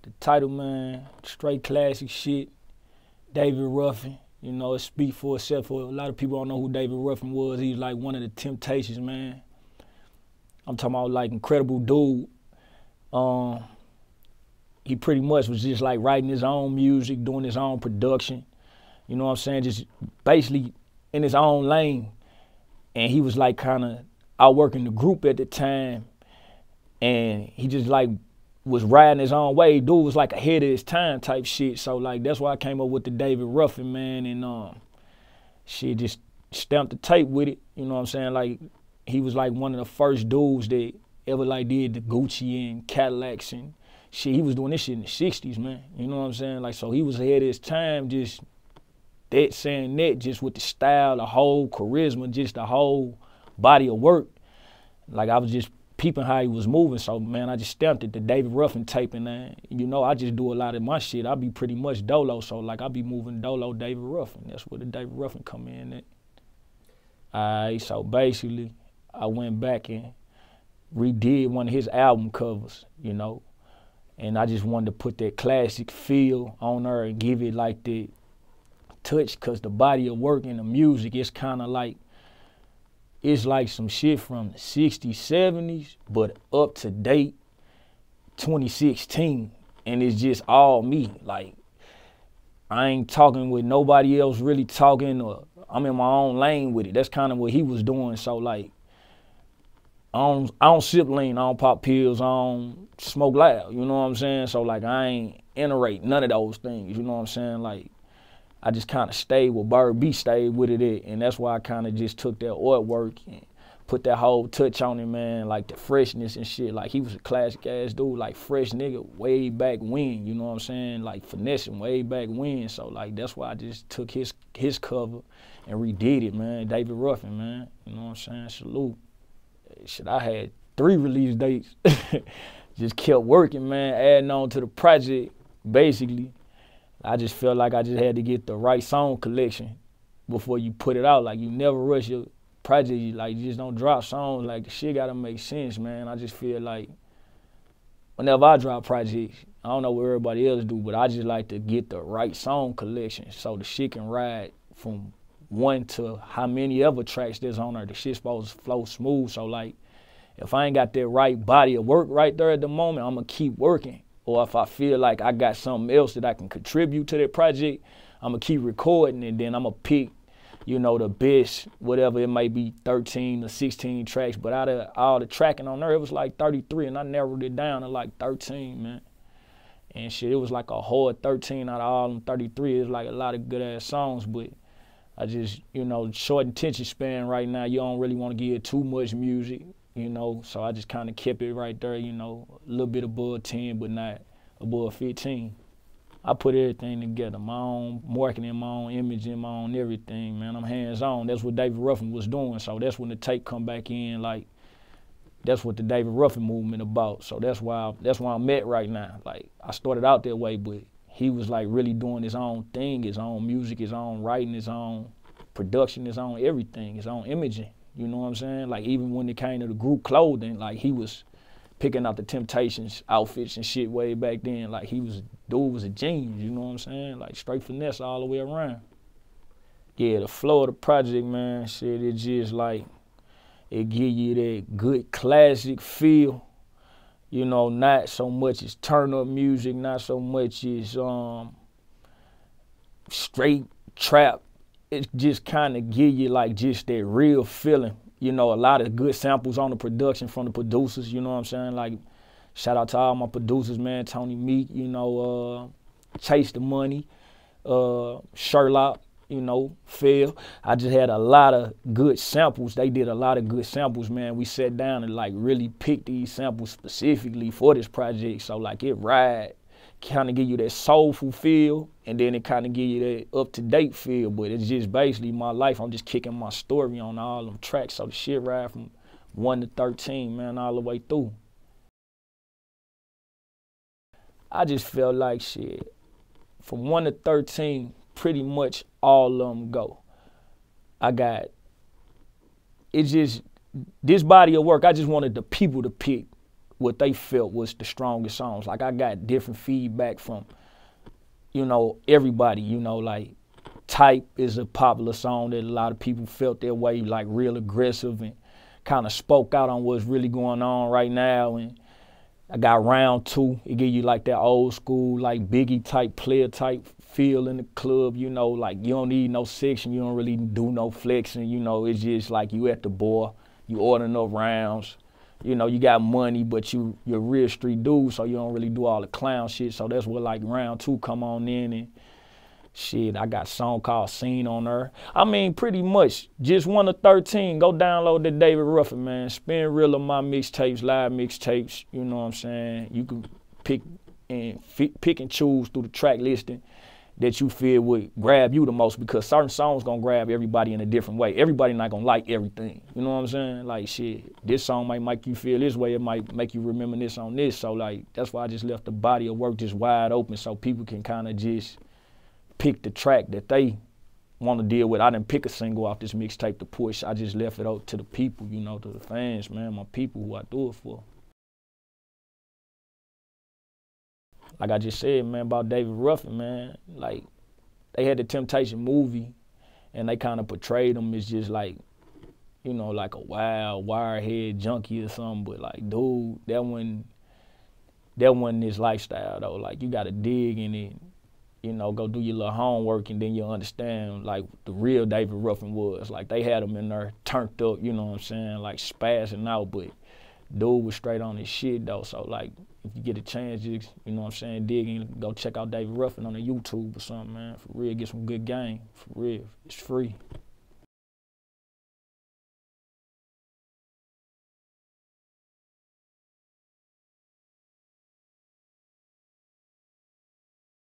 The title, man, straight classic shit. David Ruffin, you know, it speaks for itself. For a lot of people don't know who David Ruffin was. He's like one of the Temptations, man. I'm talking about like incredible dude. He pretty much was just like writing his own music, doing his own production. You know what I'm saying? Just basically in his own lane. And he was like kind of outworking the group at the time. And he just like was riding his own way. Dude was like ahead of his time type shit. So like that's why I came up with the David Ruffin, man. And shit, just stamped the tape with it. You know what I'm saying? Like he was like one of the first dudes that ever like did the Gucci and Cadillacs and shit. He was doing this shit in the 60s, man. You know what I'm saying? Like, so he was ahead of his time, just that saying that, just with the style, the whole charisma, just the whole body of work. Like I was just peeping how he was moving. So man, I just stamped it, the David Ruffin Tape, and you know, I just do a lot of my shit. I be pretty much dolo, so like I be moving dolo David Ruffin. That's where the David Ruffin come in at. Alright, so basically, I went back and redid one of his album covers, you know, and I just wanted to put that classic feel on there and give it like the touch, cause the body of work and the music, it's kind of like, it's like some shit from the 60s, 70s, but up to date 2016, and it's just all me. Like, I ain't talking with nobody else really talking, or I'm in my own lane with it. That's kind of what he was doing. So like, I don't sip lean, I don't pop pills, I don't smoke loud, you know what I'm saying? So like, I ain't iterate none of those things, you know what I'm saying? Like, I just kind of stayed with Byrd B, stayed with it at, and that's why I kind of just took that artwork and put that whole touch on it, man, like the freshness and shit. Like, he was a classic ass dude, like fresh nigga way back when, you know what I'm saying? Like finessing way back when. So like, that's why I just took his cover and redid it, man. David Ruffin, man, you know what I'm saying? Salute. Shit, I had 3 release dates. Just kept working, man, adding on to the project, basically. I just felt like I just had to get the right song collection before you put it out. Like, you never rush your project. You just don't drop songs. Like, the shit gotta make sense, man. I just feel like whenever I drop projects, I don't know what everybody else do, but I just like to get the right song collection so the shit can ride from 1 to how many other tracks there's on there. The shit's supposed to flow smooth. So like, if I ain't got that right body of work right there at the moment, I'm gonna keep working. Or if I feel like I got something else that I can contribute to that project, I'm gonna keep recording, and then I'm gonna pick, you know, the best, whatever it might be, 13 or 16 tracks. But out of all the tracking on there, it was like 33, and I narrowed it down to like 13, man. And shit, it was like a hard 13 out of all them 33. It was like a lot of good ass songs, but I just, you know, short attention span right now, you don't really want to give too much music, you know, so I just kind of kept it right there, you know, a little bit above 10, but not above 15. I put everything together, my own marketing, my own image, and my own everything, man. I'm hands-on. That's what David Ruffin was doing, so that's when the tape come back in, like, that's what the David Ruffin movement about. So that's why I'm at right now. Like, I started out that way, but he was like really doing his own thing, his own music, his own writing, his own production, his own everything, his own imaging. You know what I'm saying? Like, even when it came to the group clothing, like, he was picking out the Temptations outfits and shit way back then. Like, dude was a genius, you know what I'm saying? Like, straight finesse all the way around. Yeah, the flow of the project, man, shit, it just like, it give you that good classic feel. You know, not so much as turn-up music, not so much as straight trap. It just kind of give you like just that real feeling. You know, a lot of good samples on the production from the producers, you know what I'm saying? Like, shout out to all my producers, man, Tony Meek, you know, Chase the Money, Sherlock, you know, Phil. I just had a lot of good samples. They did a lot of good samples, man. We sat down and like really picked these samples specifically for this project. So like, it kind of give you that soulful feel, and then it kind of give you that up-to-date feel. But it's just basically my life. I'm just kicking my story on all them tracks. So the shit ride from 1 to 13, man, all the way through. I just felt like shit, from 1 to 13, pretty much all of them go. It's just, this body of work, I just wanted the people to pick what they felt was the strongest songs. Like I got different feedback from, you know, everybody, you know, like Type is a popular song that a lot of people felt their way, like real aggressive and kind of spoke out on what's really going on right now. And I got Round 2. It give you like that old school, like Biggie type, player type feel in the club, you know, like you don't need no section, you don't really do no flexing, you know, it's just like you at the bar, you ordering up rounds, you know, you got money, but you're a real street dude, so you don't really do all the clown shit. So that's what like Round 2 come on in, and shit, I got a song called Scene on there. I mean, pretty much just 1 of 13. Go download the David Ruffin, man. Spin real of my mixtapes, live mixtapes, you know what I'm saying? You can pick and choose through the track listing that you feel would grab you the most, because certain songs gonna grab everybody in a different way. Everybody not gonna like everything, you know what I'm saying? Like shit, this song might make you feel this way, it might make you reminisce on this. So like, that's why I just left the body of work just wide open so people can kind of just pick the track that they want to deal with. I didn't pick a single off this mixtape to push. I just left it out to the people, you know, to the fans, man, my people who I do it for. Like I just said, man, about David Ruffin, man, like they had the Temptation movie and they kind of portrayed him as just like, you know, like a wild, wirehead junkie or something, but like, dude, that wasn't his lifestyle though. Like you gotta dig in it, you know, go do your little homework, and then you'll understand like the real David Ruffin was. Like they had him in there turned up, you know what I'm saying, like spazzing out, but dude was straight on his shit though. So like, if you get a chance, just, you know what I'm saying, dig in, go check out David Ruffin on the YouTube or something, man. For real, get some good game, for real. It's free.